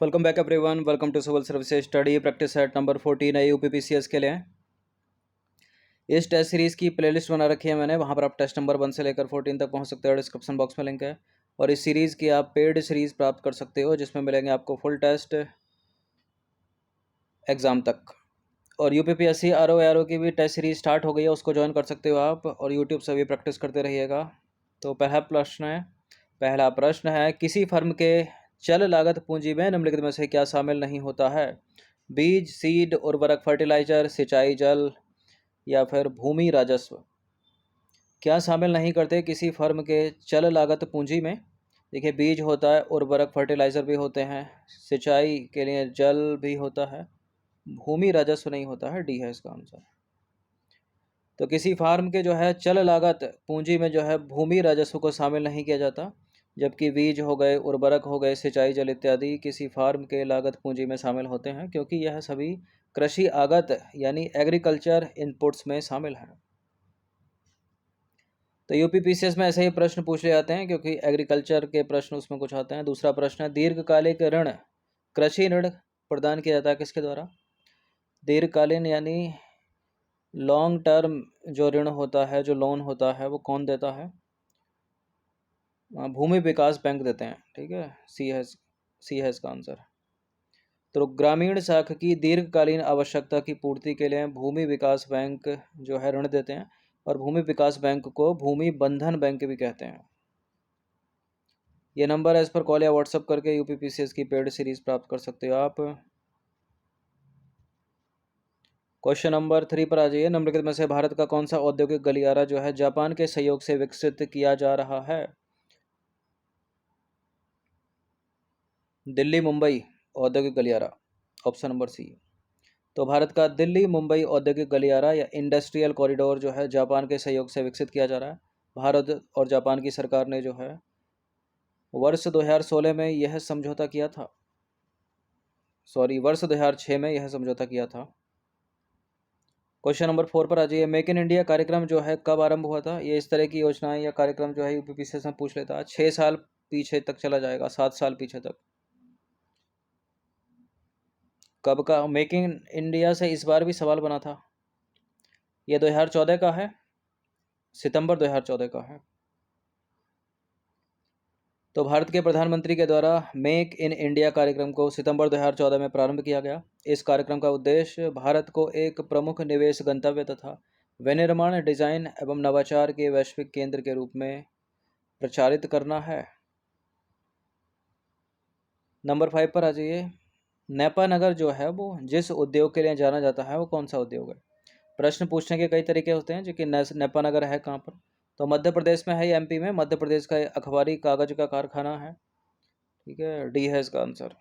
Welcome back everyone. Welcome to civil services study practice set number 14 है UPPCS के लिए। इस टेस्ट सीरीज़ की प्लेलिस्ट बना रखी है मैंने, वहाँ पर आप टेस्ट नंबर 1 से लेकर 14 तक पहुँच सकते हो। डिस्क्रिप्शन बॉक्स में लिंक है। और इस सीरीज़ की आप पेड सीरीज़ प्राप्त कर सकते हो जिसमें मिलेंगे आपको फुल टेस्ट एग्ज़ाम तक। और यूपीपीएससी आरओ की भी टेस्ट सीरीज़ स्टार्ट हो गई है, उसको ज्वाइन कर सकते हो आप और यूट्यूब से भी प्रैक्टिस करते रहिएगा। तो पहला प्रश्न है किसी फर्म के चल लागत पूंजी में निम्नलिखित में से क्या शामिल नहीं होता है? बीज, सीड, उर्वरक, फर्टिलाइजर, सिंचाई जल या फिर भूमि राजस्व। क्या शामिल नहीं करते किसी फर्म के चल लागत पूंजी में? देखिए, बीज होता है, उर्वरक फर्टिलाइजर भी होते हैं, सिंचाई के लिए जल भी होता है, भूमि राजस्व नहीं होता है। डी है इसका आंसर। तो किसी फार्म के जो है चल लागत पूंजी में जो है भूमि राजस्व को शामिल नहीं किया जाता, जबकि बीज हो गए, उर्वरक हो गए, सिंचाई जल इत्यादि किसी फार्म के लागत पूंजी में शामिल होते हैं, क्योंकि यह सभी कृषि आगत यानी एग्रीकल्चर इनपुट्स में शामिल हैं। तो यूपीपीसीएस में ऐसे ही प्रश्न पूछ ले जाते हैं क्योंकि एग्रीकल्चर के प्रश्न उसमें कुछ आते हैं। दूसरा प्रश्न है दीर्घकालिक ऋण, कृषि ऋण प्रदान किया जाता है किसके द्वारा? दीर्घकालीन यानी लॉन्ग टर्म जो ऋण होता है, जो लोन होता है, वो कौन देता है? भूमि विकास बैंक देते हैं। ठीक है, सी है इसका आंसर। तो ग्रामीण शाखा की दीर्घकालीन आवश्यकता की पूर्ति के लिए भूमि विकास बैंक जो है ऋण देते हैं, और भूमि विकास बैंक को भूमि बंधन बैंक भी कहते हैं। ये नंबर है, इस पर कॉल या व्हाट्सएप करके यूपीपीसीएस की पेड सीरीज प्राप्त कर सकते हो आप। क्वेश्चन नंबर 3 पर आ जाइए। निम्नलिखित में से भारत का कौन सा औद्योगिक गलियारा जो है जापान के सहयोग से विकसित किया जा रहा है? दिल्ली मुंबई औद्योगिक गलियारा, ऑप्शन नंबर सी। तो भारत का दिल्ली मुंबई औद्योगिक गलियारा या इंडस्ट्रियल कॉरिडोर जो है जापान के सहयोग से विकसित किया जा रहा है। भारत और जापान की सरकार ने जो है वर्ष 2016 में यह समझौता किया था, वर्ष 2006 में यह समझौता किया था। क्वेश्चन नंबर 4 पर आ जाइए। मेक इन इंडिया कार्यक्रम जो है कब आरंभ हुआ था? ये इस तरह की योजनाएं या कार्यक्रम जो है यूपीपीसीएस में पूछ लेता है। 6 साल पीछे तक चला जाएगा, 7 साल पीछे तक। कब का? मेक इन इंडिया से इस बार भी सवाल बना था। ये 2014 का है, सितंबर 2014 का है। तो भारत के प्रधानमंत्री के द्वारा मेक इन इंडिया कार्यक्रम को सितंबर 2014 में प्रारंभ किया गया। इस कार्यक्रम का उद्देश्य भारत को एक प्रमुख निवेश गंतव्य तथा विनिर्माण, डिजाइन एवं नवाचार के वैश्विक केंद्र के रूप में प्रचारित करना है। नंबर 5 पर आ जाइए। नेपा नगर जो है वो जिस उद्योग के लिए जाना जाता है वो कौन सा उद्योग है? प्रश्न पूछने के कई तरीके होते हैं, जो कि नेपा नगर है कहाँ पर? तो मध्य प्रदेश में है, एमपी में। मध्य प्रदेश का अखबारी कागज का कारखाना है। ठीक है, डी है इसका आंसर।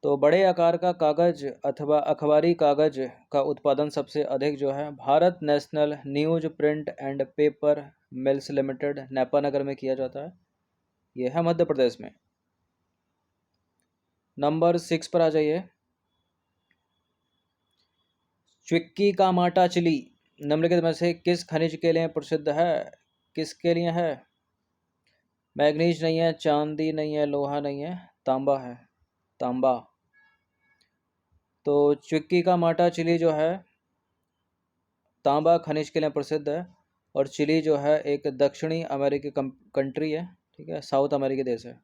तो बड़े आकार का कागज अथवा अखबारी कागज का उत्पादन सबसे अधिक जो है Bharat National Newsprint and Paper Mills Limited Nepanagar में किया जाता है। यह है मध्य प्रदेश में। नंबर 6 पर आ जाइए। चिक्की का माटा चिली निम्नलिखित में से किस खनिज के लिए प्रसिद्ध है? किसके लिए है? मैग्नीज नहीं है, चांदी नहीं है, लोहा नहीं है, तांबा है, तांबा। तो चिक्की का माटा चिली जो है तांबा खनिज के लिए प्रसिद्ध है, और चिली जो है एक दक्षिणी अमेरिकी कंट्री है। ठीक है, साउथ अमेरिकी देश है।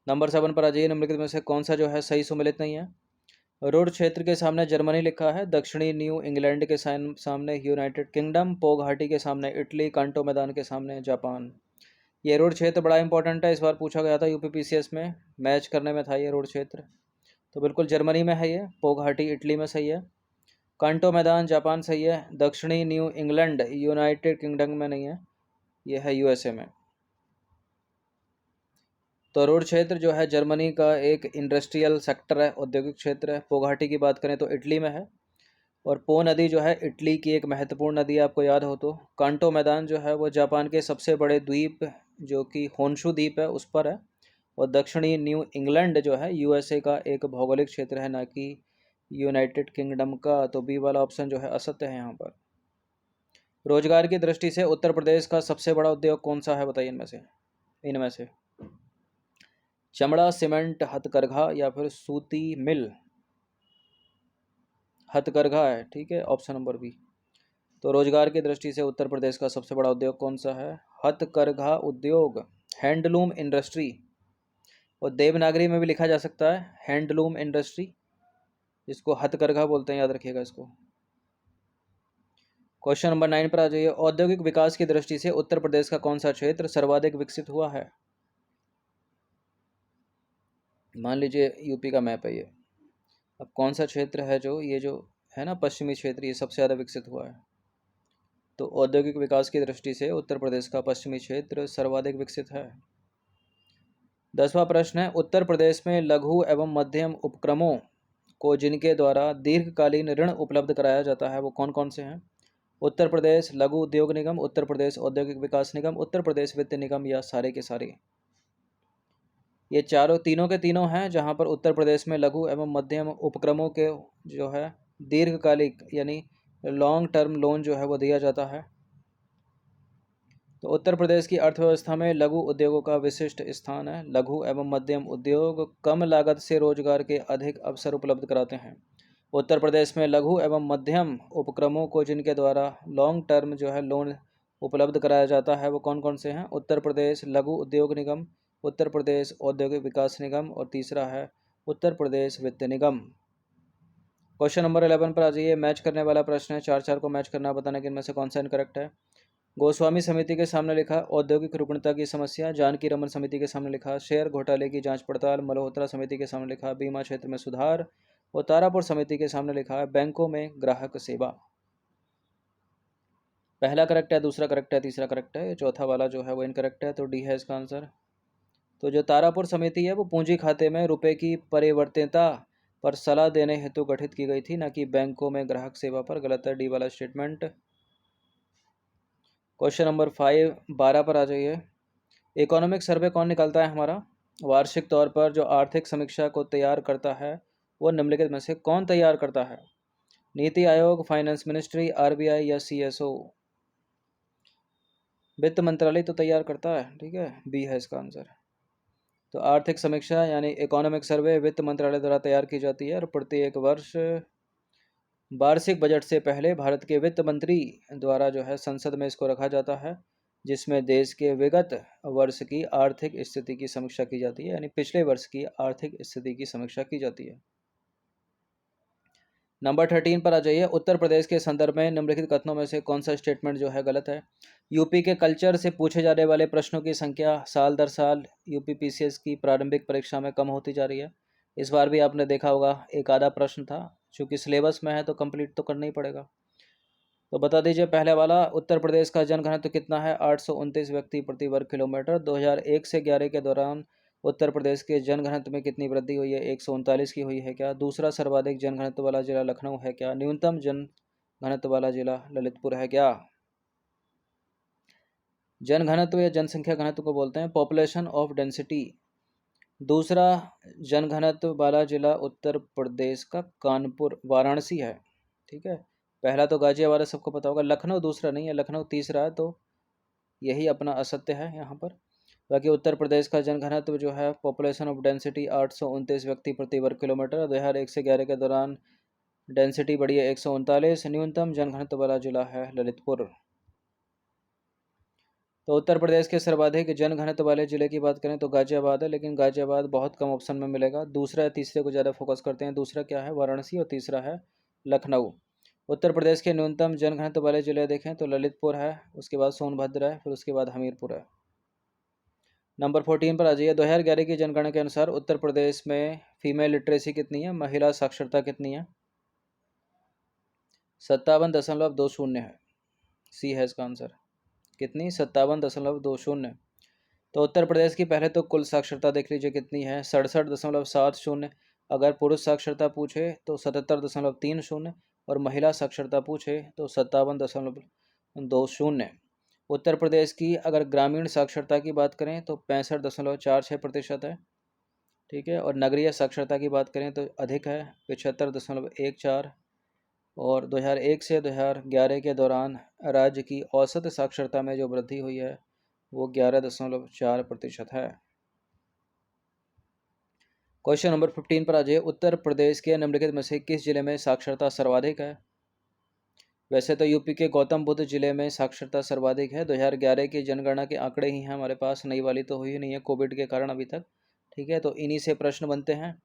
नंबर 7 पर आ जाइए। निम्नलिखित में से कौन सा जो है सही सुमेलित नहीं है? रुhr क्षेत्र के सामने जर्मनी लिखा है, दक्षिणी न्यू इंग्लैंड के सामने यूनाइटेड किंगडम, पो घाटी के सामने इटली, कांटो मैदान के सामने जापान। ये रुhr क्षेत्र बड़ा इंपॉर्टेंट है, इस बार पूछा गया था यूपीपीसीएस में, मैच करने में था ये रुhr क्षेत्र। तो बिल्कुल जर्मनी में है ये, पो घाटी इटली में सही है, कांटो मैदान जापान सही है, दक्षिणी न्यू इंग्लैंड यूनाइटेड किंगडम में नहीं है, ये है यूएसए में। तो रुhr क्षेत्र जो है जर्मनी का एक इंडस्ट्रियल सेक्टर है, औद्योगिक क्षेत्र है। पो घाटी की बात करें तो इटली में है, और पो नदी जो है इटली की एक महत्वपूर्ण नदी है, आपको याद हो तो। कांटो मैदान जो है वो जापान के सबसे बड़े द्वीप जो कि होन्शु द्वीप है उस पर है, और दक्षिणी न्यू इंग्लैंड जो है यूएसए का एक भौगोलिक क्षेत्र है, ना कि यूनाइटेड किंगडम का। तो बी वाला ऑप्शन जो है असत्य है यहाँ पर। रोजगार की दृष्टि से उत्तर प्रदेश का सबसे बड़ा उद्योग कौन सा है? बताइए इनमें से। चमड़ा, सीमेंट, हथकरघा या फिर सूती मिल? हथकरघा है, ठीक है, ऑप्शन नंबर बी। तो रोजगार की दृष्टि से उत्तर प्रदेश का सबसे बड़ा उद्योग कौन सा है? हथकरघा उद्योग, हैंडलूम इंडस्ट्री। और देवनागरी में भी लिखा जा सकता है हैंडलूम इंडस्ट्री, जिसको हथकरघा बोलते हैं, याद रखिएगा इसको। क्वेश्चन नंबर 9 पर आ जाइए। औद्योगिक विकास की दृष्टि से उत्तर प्रदेश का कौन सा क्षेत्र सर्वाधिक विकसित हुआ है? मान लीजिए यूपी का मैप है ये। अब कौन सा क्षेत्र है जो ये जो है ना पश्चिमी क्षेत्र, ये सबसे ज़्यादा विकसित हुआ है? तो औद्योगिक विकास की दृष्टि से उत्तर प्रदेश का पश्चिमी क्षेत्र सर्वाधिक विकसित है। 10वां प्रश्न है, उत्तर प्रदेश में लघु एवं मध्यम उपक्रमों को जिनके द्वारा दीर्घकालीन ऋण उपलब्ध कराया जाता है वो कौन कौन से हैं? उत्तर प्रदेश लघु उद्योग निगम, उत्तर प्रदेश औद्योगिक विकास निगम, उत्तर प्रदेश वित्त निगम, या सारे के सारे? ये चारों तीनों के तीनों हैं जहां पर उत्तर प्रदेश में लघु एवं मध्यम उपक्रमों के जो है दीर्घकालिक यानी लॉन्ग टर्म लोन जो है वो दिया जाता है। तो उत्तर प्रदेश की अर्थव्यवस्था में लघु उद्योगों का विशिष्ट स्थान है। लघु एवं मध्यम उद्योग कम लागत से रोजगार के अधिक अवसर उपलब्ध कराते हैं। उत्तर प्रदेश में लघु एवं मध्यम उपक्रमों को जिनके द्वारा लॉन्ग टर्म जो है लोन उपलब्ध कराया जाता है वो कौन कौन से हैं? उत्तर प्रदेश लघु उद्योग निगम, उत्तर प्रदेश औद्योगिक विकास निगम, और तीसरा है उत्तर प्रदेश वित्त निगम। क्वेश्चन नंबर 11 पर आ जाइए। मैच करने वाला प्रश्न है, चार चार को मैच करना, बताना कि इनमें से कौन सा इनकरेक्ट है। गोस्वामी समिति के सामने लिखा औद्योगिक रुग्णता की समस्या, जानकी रमन समिति के सामने लिखा शेयर घोटाले की जांच पड़ताल, मल्होत्रा समिति के सामने लिखा बीमा क्षेत्र में सुधार, और तारापुर समिति के सामने लिखा है बैंकों में ग्राहक सेवा। पहला करेक्ट है, दूसरा करेक्ट है, तीसरा करेक्ट है, चौथा वाला जो है वो इनकरेक्ट है, तो डी है इसका आंसर। तो जो तारापुर समिति है वो पूंजी खाते में रुपए की परिवर्तनीयता पर सलाह देने हेतु गठित की गई थी, न कि बैंकों में ग्राहक सेवा पर। गलत है डी वाला स्टेटमेंट। क्वेश्चन नंबर 12 पर आ जाइए। इकोनॉमिक सर्वे कौन निकालता है हमारा? वार्षिक तौर पर जो आर्थिक समीक्षा को तैयार करता है वो निम्नलिखित में से कौन तैयार करता है? NITI Aayog, finance ministry, RBI, या सीएसओ? वित्त मंत्रालय तो तैयार करता है, ठीक है, बी है इसका आंसर। तो आर्थिक समीक्षा यानी इकोनॉमिक सर्वे वित्त मंत्रालय द्वारा तैयार की जाती है, और प्रत्येक वर्ष वार्षिक बजट से पहले भारत के वित्त मंत्री द्वारा जो है संसद में इसको रखा जाता है, जिसमें देश के विगत वर्ष की आर्थिक स्थिति की समीक्षा की जाती है, यानी पिछले वर्ष की आर्थिक स्थिति की समीक्षा की जाती है। नंबर 13 पर आ जाइए। उत्तर प्रदेश के संदर्भ में निम्नलिखित कथनों में से कौन सा स्टेटमेंट जो है गलत है? यूपी के कल्चर से पूछे जाने वाले प्रश्नों की संख्या साल दर साल यूपी पीसीएस की प्रारंभिक परीक्षा में कम होती जा रही है। इस बार भी आपने देखा होगा एक आधा प्रश्न था, चूँकि सिलेबस में है तो कंप्लीट तो करना ही पड़ेगा। तो बता दीजिए पहले वाला, उत्तर प्रदेश का जनघनत्व कितना है? 829 व्यक्ति प्रति वर्ग किलोमीटर। 2001 से 11 के दौरान उत्तर प्रदेश के जनघनत्व में कितनी वृद्धि हुई है? 139 की हुई है क्या? दूसरा सर्वाधिक जनघनत्व वाला जिला लखनऊ है क्या? न्यूनतम जनघनत्व वाला जिला ललितपुर है क्या? जनघनत्व या जनसंख्या घनत्व को बोलते हैं पॉपुलेशन ऑफ डेंसिटी। दूसरा जनघनत्व वाला जिला उत्तर प्रदेश का कानपुर वाराणसी है, ठीक है। पहला तो गाजियाबाद सबको पता होगा, लखनऊ दूसरा नहीं है, लखनऊ तीसरा है, तो यही अपना असत्य है यहाँ पर। बाकी उत्तर प्रदेश का जनघनत्व जो है पॉपुलेशन ऑफ डेंसिटी 829 व्यक्ति प्रति वर्ग किलोमीटर। 2001 से 11 के दौरान डेंसिटी बढ़ी है 139। न्यूनतम जनघनत्व वाला जिला है ललितपुर। तो उत्तर प्रदेश के सर्वाधिक जनघनत्व वाले जिले की बात करें तो गाजियाबाद है, लेकिन गाजियाबाद बहुत कम ऑप्शन में मिलेगा। दूसरा या तीसरे को ज़्यादा फोकस करते हैं। दूसरा क्या है? वाराणसी, और तीसरा है लखनऊ। उत्तर प्रदेश के न्यूनतम जनघनत्व वाले जिले देखें तो ललितपुर है, उसके बाद सोनभद्र है, फिर उसके बाद हमीरपुर है। नंबर 14 पर आ जाइए। 2011 की जनगणना के अनुसार उत्तर प्रदेश में फीमेल लिटरेसी कितनी है? महिला साक्षरता कितनी है? 57.20 है, सी है इसका आंसर। कितनी? 57.20। तो उत्तर प्रदेश की पहले तो कुल साक्षरता देख लीजिए कितनी है, 67.70। अगर पुरुष साक्षरता पूछे तो 77.30, और महिला साक्षरता पूछे तो 57.20। उत्तर प्रदेश की अगर ग्रामीण साक्षरता की बात करें तो 65.46% है, ठीक है। और नगरीय साक्षरता की बात करें तो अधिक है, 75.14। और 2001 से 2011 के दौरान राज्य की औसत साक्षरता में जो वृद्धि हुई है वो 11.4% है। क्वेश्चन नंबर 15 पर आ जाइए। उत्तर प्रदेश के निम्नलिखित में से किस जिले में साक्षरता सर्वाधिक है? वैसे तो यूपी के गौतम बुद्ध जिले में साक्षरता सर्वाधिक है। 2011 की जनगणना के आंकड़े ही हैं हमारे पास, नई वाली तो हुई नहीं है कोविड के कारण अभी तक। ठीक है, तो इन्हीं से प्रश्न बनते हैं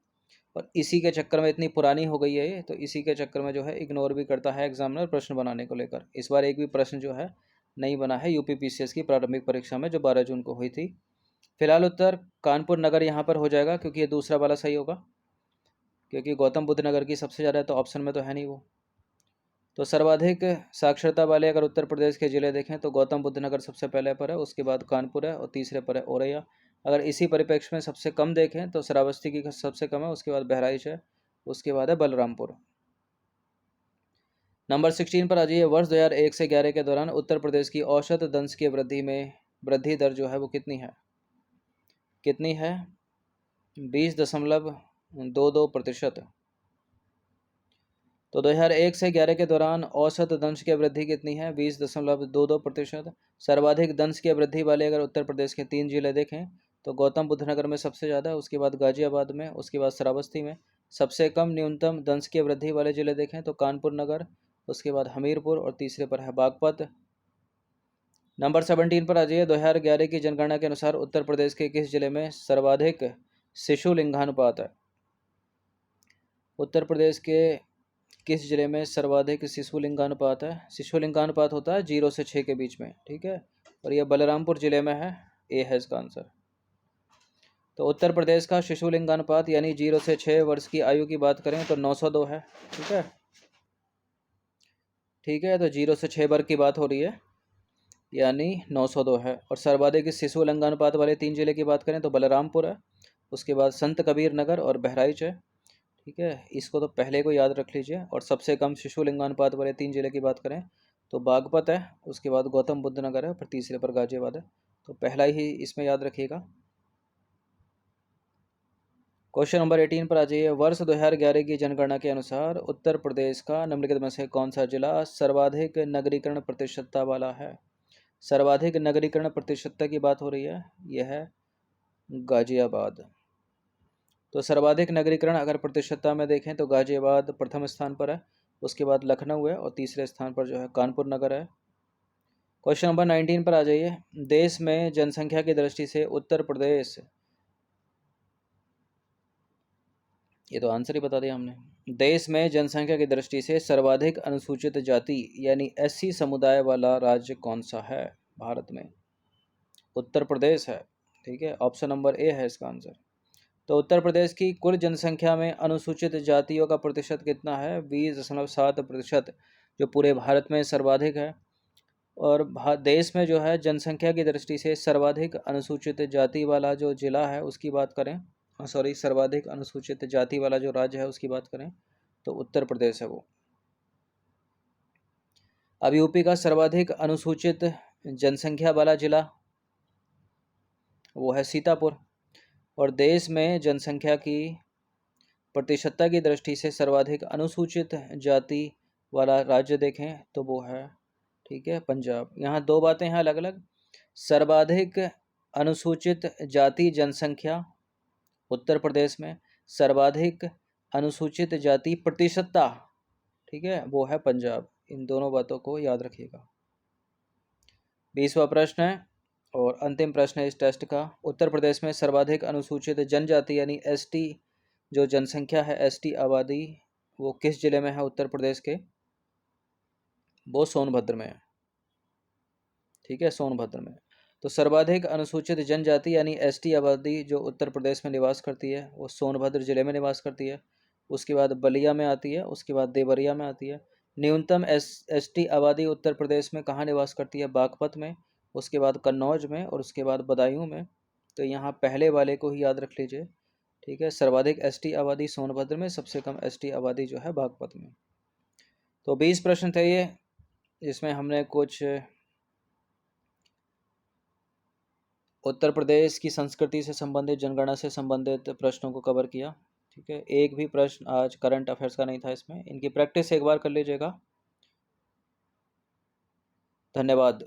और इसी के चक्कर में इतनी पुरानी हो गई है ये, तो इसी के चक्कर में जो है इग्नोर भी करता है एग्जामिनर प्रश्न बनाने को लेकर। इस बार एक भी प्रश्न जो है नहीं बना है यूपी पीसीएस की प्रारंभिक परीक्षा में जो 12 जून को हुई थी। फिलहाल उत्तर कानपुर नगर यहाँ पर हो जाएगा क्योंकि ये दूसरा वाला सही होगा, क्योंकि गौतम बुद्ध नगर की सबसे ज़्यादा तो ऑप्शन में तो है नहीं वो। तो सर्वाधिक साक्षरता वाले अगर उत्तर प्रदेश के ज़िले देखें तो गौतम बुद्ध नगर सबसे पहले पर है, उसके बाद कानपुर है और तीसरे पर है औरैया। अगर इसी परिप्रेक्ष्य में सबसे कम देखें तो श्रावस्ती की सबसे कम है, उसके बाद बहराइच है, उसके बाद है बलरामपुर। नंबर 16 पर आ जाइए। वर्ष 2001 से 11 के दौरान उत्तर प्रदेश की औसत दंश की वृद्धि दर जो है वो कितनी है? कितनी है? 20.22%। तो 2001 से 11 के दौरान औसत दंश की वृद्धि कितनी है? 20.22%। सर्वाधिक दंश की वृद्धि वाले अगर उत्तर प्रदेश के 3 जिले देखें तो गौतम बुद्ध नगर में सबसे ज़्यादा, उसके बाद गाजियाबाद में, उसके बाद श्रावस्ती में। सबसे कम न्यूनतम दंश की वृद्धि वाले जिले देखें तो कानपुर नगर, उसके बाद हमीरपुर और तीसरे पर है बागपत। नंबर 17 पर आ जाइए। 2011 की जनगणना के अनुसार उत्तर प्रदेश के किस जिले में सर्वाधिक शिशु लिंगानुपात है? उत्तर प्रदेश के किस जिले में सर्वाधिक शिशु लिंगानुपात है? शिशु लिंगानुपात होता है 0 से 6 के बीच में, ठीक है, और यह बलरामपुर जिले में है। ए है इसका आंसर। तो उत्तर प्रदेश का शिशु लिंगानुपात यानी 0 से 6 वर्ष की आयु की बात करें तो 902 है। ठीक है, ठीक है, तो 0 से 6 वर्ग की बात हो रही है यानी 902 है। और सर्वाधिक शिशु लिंगानुपात वाले 3 जिले की बात करें तो बलरामपुर है, उसके बाद संत कबीर नगर और बहराइच है। ठीक है, इसको तो पहले को याद रख लीजिए। और सबसे कम शिशु लिंगानुपात वाले 3 जिले की बात करें तो बागपत है, उसके बाद गौतम बुद्ध नगर है, फिर तीसरे पर गाजियाबाद है। तो पहला ही इसमें याद रखिएगा। क्वेश्चन नंबर 18 पर आ जाइए। वर्ष 2011 की जनगणना के अनुसार उत्तर प्रदेश का निम्नलिखित में से कौन सा जिला सर्वाधिक नगरीकरण प्रतिशतता वाला है? सर्वाधिक नगरीकरण प्रतिशतता की बात हो रही है, यह है गाजियाबाद। तो सर्वाधिक नगरीकरण अगर प्रतिशतता में देखें तो गाजियाबाद प्रथम स्थान पर है, उसके बाद लखनऊ है और तीसरे स्थान पर जो है कानपुर नगर है। क्वेश्चन नंबर 19 पर आ जाइए। देश में जनसंख्या की दृष्टि से उत्तर प्रदेश, ये तो आंसर ही बता दिया हमने। देश में जनसंख्या की दृष्टि से सर्वाधिक अनुसूचित जाति यानी एससी समुदाय वाला राज्य कौन सा है भारत में? उत्तर प्रदेश है। ठीक है, ऑप्शन नंबर ए है इसका आंसर। तो उत्तर प्रदेश की कुल जनसंख्या में अनुसूचित जातियों का प्रतिशत कितना है? 20.7%, जो पूरे भारत में सर्वाधिक है। और देश में जो है जनसंख्या की दृष्टि से सर्वाधिक अनुसूचित जाति वाला जो जिला है उसकी बात करें, सॉरी, सर्वाधिक अनुसूचित जाति वाला जो राज्य है उसकी बात करें तो उत्तर प्रदेश है वो। अब यूपी का सर्वाधिक अनुसूचित जनसंख्या वाला जिला वो है सीतापुर। और देश में जनसंख्या की प्रतिशतता की दृष्टि से सर्वाधिक अनुसूचित जाति वाला राज्य देखें तो वो है, ठीक है, पंजाब। यहाँ दो बातें हैं अलग अलग। सर्वाधिक अनुसूचित जाति जनसंख्या उत्तर प्रदेश में, सर्वाधिक अनुसूचित जाति प्रतिशतता, ठीक है, वो है पंजाब। इन दोनों बातों को याद रखिएगा। 20वां प्रश्न है और अंतिम प्रश्न है इस टेस्ट का। उत्तर प्रदेश में सर्वाधिक अनुसूचित जनजाति यानी एसटी जो जनसंख्या है, एसटी आबादी, वो किस जिले में है उत्तर प्रदेश के? वो सोनभद्र में है। ठीक है, सोनभद्र में। तो सर्वाधिक अनुसूचित जनजाति यानी एसटी आबादी जो उत्तर प्रदेश में निवास करती है वो सोनभद्र जिले में निवास करती है, उसके बाद बलिया में आती है, उसके बाद देवरिया में आती है। न्यूनतम एसटी आबादी उत्तर प्रदेश में कहाँ निवास करती है? बागपत में, उसके बाद कन्नौज में और उसके बाद बदायूं में। तो यहाँ पहले वाले को ही याद रख लीजिए। ठीक है, सर्वाधिक एसटी आबादी सोनभद्र में, सबसे कम एसटी आबादी जो है बागपत में। तो 20 प्रश्न थे ये, जिसमें हमने कुछ उत्तर प्रदेश की संस्कृति से संबंधित, जनगणना से संबंधित प्रश्नों को कवर किया। ठीक है, एक भी प्रश्न आज करंट अफेयर्स का नहीं था इसमें। इनकी प्रैक्टिस एक बार कर लीजिएगा। धन्यवाद।